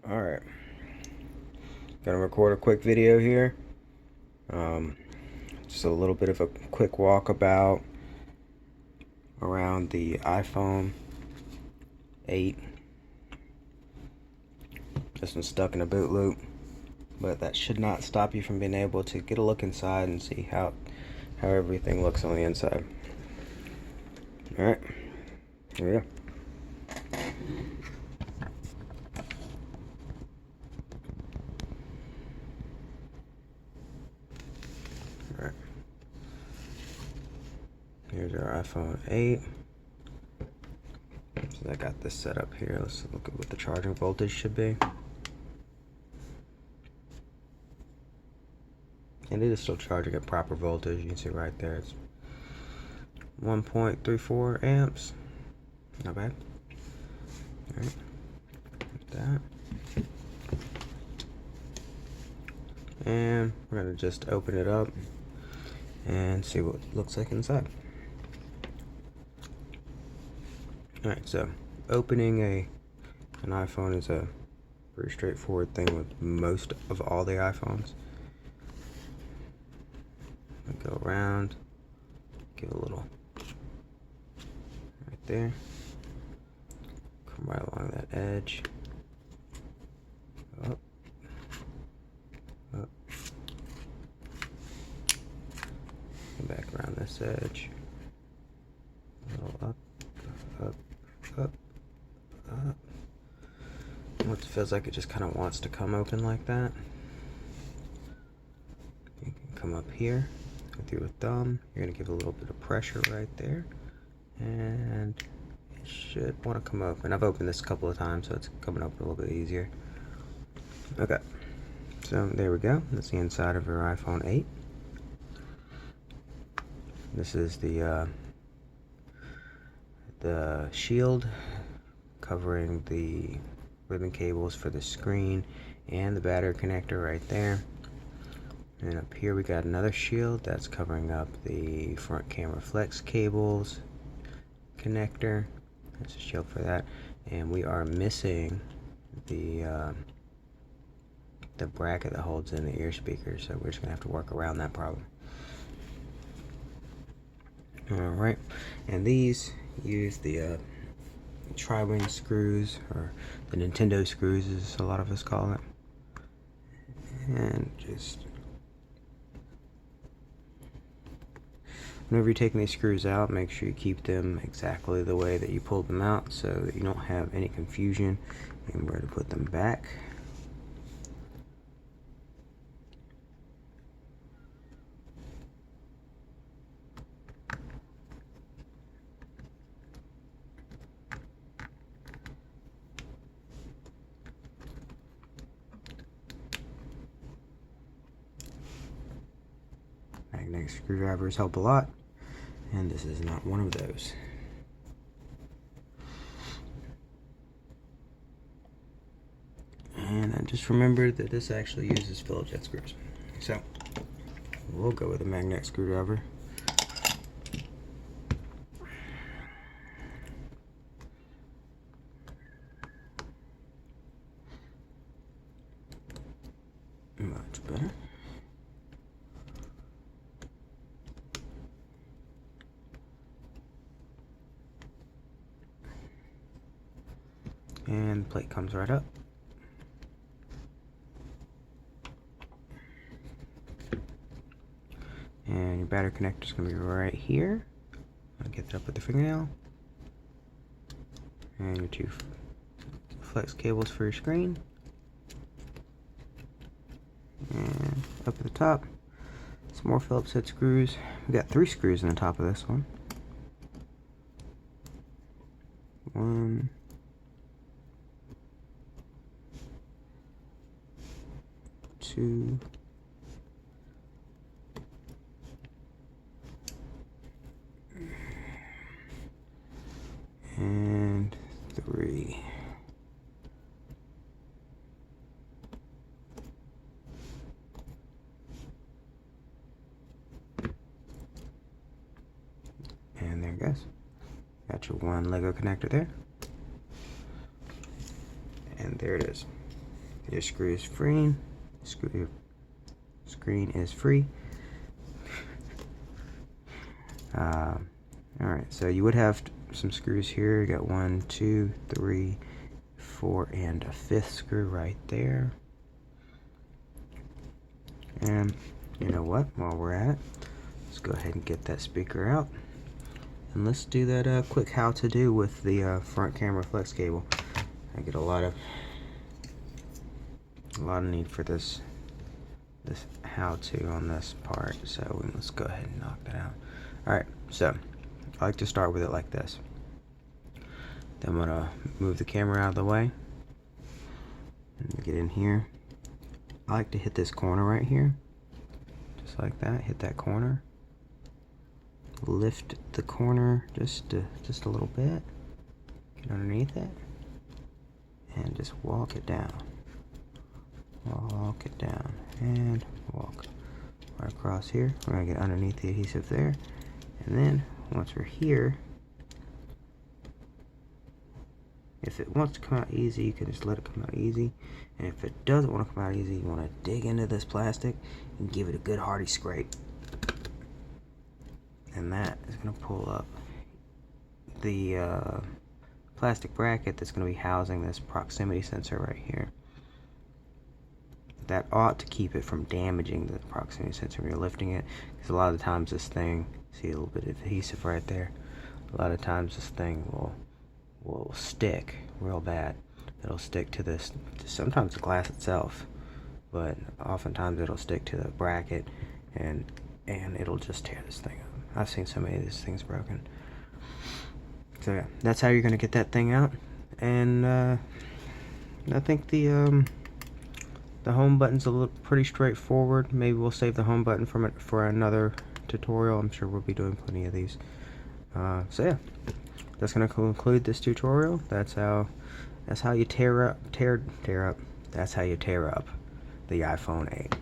Alright, gonna record a quick video here. Just a little bit of a quick walkabout around the iPhone 8. This one's stuck in a boot loop, but that should not stop you from being able to get a look inside and see how everything looks on the inside. Alright, here we go. Alright, here's our iPhone 8. So I got this set up here. Let's look at what the charging voltage should be. And it is still charging at proper voltage. You can see right there it's 1.34 amps. Not bad. Alright, like that. And we're gonna just open it up and see what it looks like inside. Alright, so opening an iPhone is a pretty straightforward thing with most of all the iPhones. Go around, give a little right there, come right along that edge, up, up, come back around this edge, a little up, up, up, up. Once it feels like it just kind of wants to come open like that, you can come up here with your thumb. You're going to give a little bit of pressure right there, and it should want to come open. I've opened this a couple of times, so it's coming open a little bit easier. Okay, so there we go. That's the inside of your iPhone 8. This is the shield covering the ribbon cables for the screen and the battery connector right there. And up here we got another shield that's covering up the front camera flex cables connector. That's a shield for that. And we are missing the bracket that holds in the ear speaker, so we're just gonna have to work around that problem. Alright, and these use the tri-wing screws, or the Nintendo screws as a lot of us call it. And just whenever you're taking these screws out, make sure you keep them exactly the way that you pulled them out so that you don't have any confusion in where to put them back. Magnetic screwdrivers help a lot, and this is not one of those. And I just remembered that this actually uses Phillips head screws, so we'll go with a magnetic screwdriver. Much better. And the plate comes right up. And your battery connector is going to be right here. I'll get that up with the fingernail. And your two flex cables for your screen. And up at the top, some more Phillips head screws. We got 3 screws in the top of this one. 1, 2, and 3. And there it goes. Got your one Lego connector there. And there it is. Your screw is free. Your screen is free. Alright, so you would have some screws here. You got 1, 2, 3, 4, and a 5th screw right there. And you know what? While we're at it, let's go ahead and get that speaker out. And let's do that quick how to do with the front camera flex cable. I get a lot of need for this how to on this part, so let's go ahead and knock that out. Alright, so I like to start with it like this. Then I'm gonna move the camera out of the way and get in here. I like to hit this corner right here, just like that. Hit that corner, lift the corner just a little bit, get underneath it, and just walk it down. Walk it down and walk right across here. We're gonna get underneath the adhesive there, and then once we're here, if it wants to come out easy, you can just let it come out easy, and if it doesn't want to come out easy, you want to dig into this plastic and give it a good hearty scrape, and that is going to pull up the plastic bracket that's going to be housing this proximity sensor right here. That ought to keep it from damaging the proximity sensor when you're lifting it, because a lot of the times this thing, see a little bit of adhesive right there, a lot of times this thing will stick real bad. It'll stick to this, sometimes the glass itself, but oftentimes it'll stick to the bracket, and it'll just tear this thing up. I've seen so many of these things broken. So yeah, that's how you're gonna get that thing out. And I think the home button's a little pretty straightforward. Maybe we'll save the home button for another tutorial. I'm sure we'll be doing plenty of these. So yeah, that's gonna conclude this tutorial. That's how you tear up. That's how you tear up the iPhone 8.